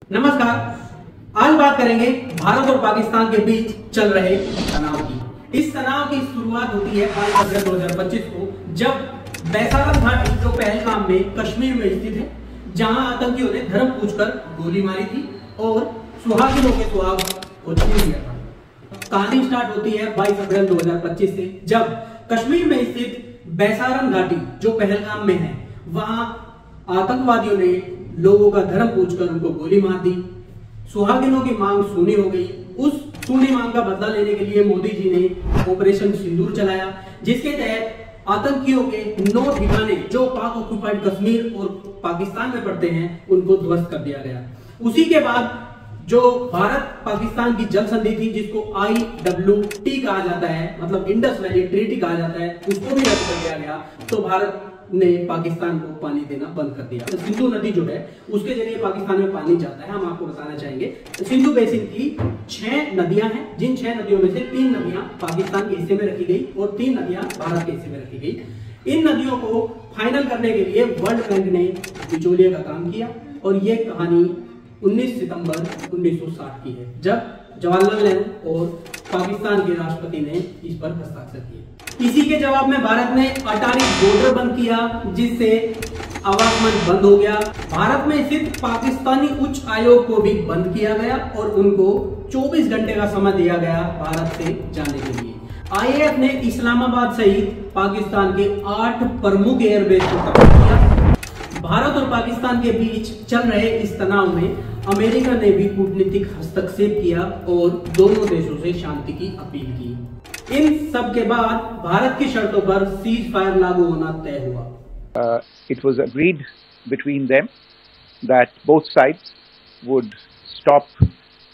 नमस्कार। आज बात करेंगे भारत और पाकिस्तान के बीच चल रहे तनाव की। इस तनाव की शुरुआत होती है 5 अप्रैल 2025 को, जब बैसारम घाटी जो पहलगाम में कश्मीर में स्थित है, जहां आतंकियों ने धर्म पूछकर गोली मारी थी और सुहागिनों के सुहाग को छीन लिया था। कहानी स्टार्ट होती है 22 अप्रैल 2025 से, जब कश्मीर में स्थित बैसारम घाटी जो पहलगाम में है, वहां आतंकवादियों ने लोगों का धर्म पूछकर उनको गोली मार दी। सुहागिनों की मांग सुनी हो गई। उस सुनी मांग का बदला लेने के लिए मोदी जी ने ऑपरेशन सिंदूर चलाया, जिसके तहत आतंकियों के 9 ठिकाने जो पाक ऑक्युपाइड कश्मीर और पाकिस्तान में पड़ते हैं, उनको ध्वस्त कर दिया गया। उसी के बाद जो भारत पाकिस्तान की जल संधि थी, जिसको IWT कहा जाता है, मतलब इंडस वैली ट्रीटी कहा जाता है, उसको भी रद्द कर दिया गया। तो भारत ने पाकिस्तान को पानी देना बंद कर दिया। तो सिंधु नदी जो है, उसके जरिए पाकिस्तान में पानी जाता है। हम आपको बताना चाहेंगे, सिंधु बेसिन की 6 नदियां हैं, जिन 6 नदियों में से 3 नदियां पाकिस्तान के हिस्से में रखी गई और 3 नदियां भारत के हिस्से में रखी गई। इन नदियों को फाइनल करने के लिए वर्ल्ड बैंक ने बिचौलिए का काम किया और ये कहानी 19 सितंबर 1960 की है, जब जवाहरलाल नेहरू और पाकिस्तान के राष्ट्रपति ने इस पर हस्ताक्षर किए। इसी के जवाब में भारत ने अटारी बॉर्डर बंद किया, जिससे आवागमन बंद हो गया। भारत में स्थित पाकिस्तानी उच्च आयोग को भी बंद किया गया और उनको 24 घंटे का समय दिया गया भारत से जाने के लिए। IAF ने इस्लामाबाद सहित पाकिस्तान के 8 प्रमुख एयरबेस को तबाह किया। भारत और पाकिस्तान के बीच चल रहे इस तनाव में अमेरिका ने भी कूटनीतिक हस्तक्षेप किया और दोनों देशों से शांति की अपील की। इन सब के बाद भारत की शर्तों पर सीज फायर लागू होना तय हुआ। It was agreed between them that both sides would stop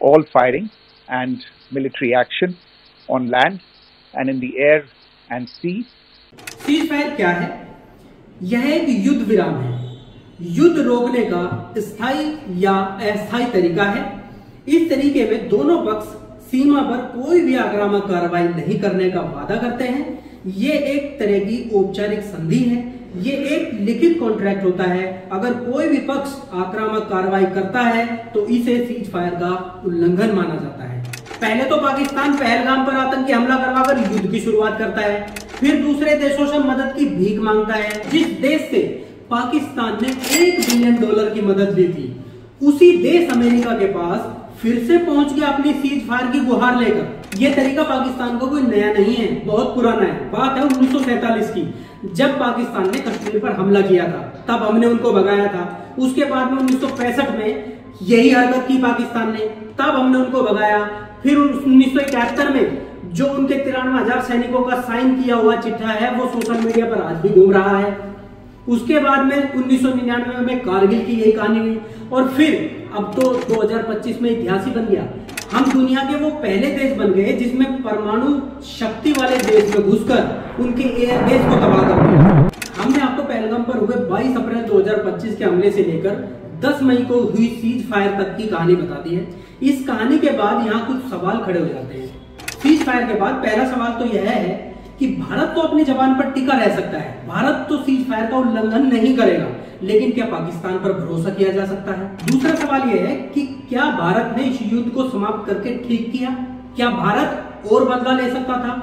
all firing and military action on land and in the air and sea. Cease fire क्या है? यह एक युद्ध विराम है, युद्ध रोकने का स्थायी या अस्थायी तरीका है। इस तरीके में दोनों पक्ष सीमा पर कोई भी आक्रामक कार्रवाई नहीं करने का वादा करते हैं। ये एक तरह की औपचारिक संधि है, ये एक लिखित कॉन्ट्रैक्ट होता है। अगर कोई भी पक्ष आक्रामक कार्रवाई करता है तो इसे सीज फायर का उल्लंघन माना जाता है। पहले तो पाकिस्तान पहलगाम पर आतंकी हमला करवाकर युद्ध की शुरुआत करता है, फिर दूसरे देशों से मदद की भीख मांगता है। जिस देश से पाकिस्तान ने $1 बिलियन की मदद ली थी, उसी देश अमेरिका के पास फिर से पहुंच गया अपनी सीज फायर की गुहार लेकर। यह तरीका पाकिस्तान को कोई नया नहीं है, बहुत पुराना है। बात है 1947 की, जब पाकिस्तान ने कश्मीर पर हमला किया था, तब हमने उनको भगाया था। उसके बाद में 1965 में यही हरकत की पाकिस्तान ने, तब हमने उनको भगाया। फिर 1971 में जो उनके 93,000 सैनिकों का साइन किया हुआ चिट्ठा है, वो सोशल मीडिया पर आज भी घूम रहा है। उसके बाद में 1999 में कारगिल की यही कहानी हुई और फिर अब तो 2025 में इतिहास ही बन गया। हम दुनिया के वो पहले देश बन गए जिसमें परमाणु शक्ति वाले देश में घुसकर उनके एयरबेस को तबाह कर दिया। हमने आपको पहलगाम पर हुए 22 अप्रैल 2025 के हमले से लेकर 10 मई को हुई सीज फायर तक की कहानी बता दी है। इस कहानी के बाद यहाँ कुछ सवाल खड़े हो जाते हैं। सीज फायर के बाद पहला सवाल तो यह है कि भारत तो अपनी जबान पर टिका रह सकता है, भारत तो सीज फायर का उल्लंघन नहीं करेगा, लेकिन क्या पाकिस्तान पर भरोसा किया जा सकता है? दूसरा सवाल यह है कि क्या भारत ने इस युद्ध को समाप्त करके ठीक किया? क्या भारत और बदला ले सकता था?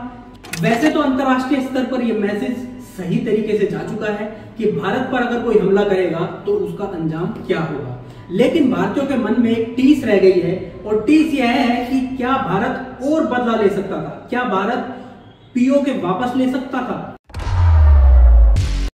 वैसे तो अंतरराष्ट्रीय स्तर पर यह मैसेज सही तरीके से जा चुका है कि भारत पर अगर कोई हमला करेगा तो उसका अंजाम क्या होगा, लेकिन भारतीयों के मन में एक टीस रह गई है और टीस यह है कि क्या भारत और बदला ले सकता था? क्या भारत POK वापस ले सकता था?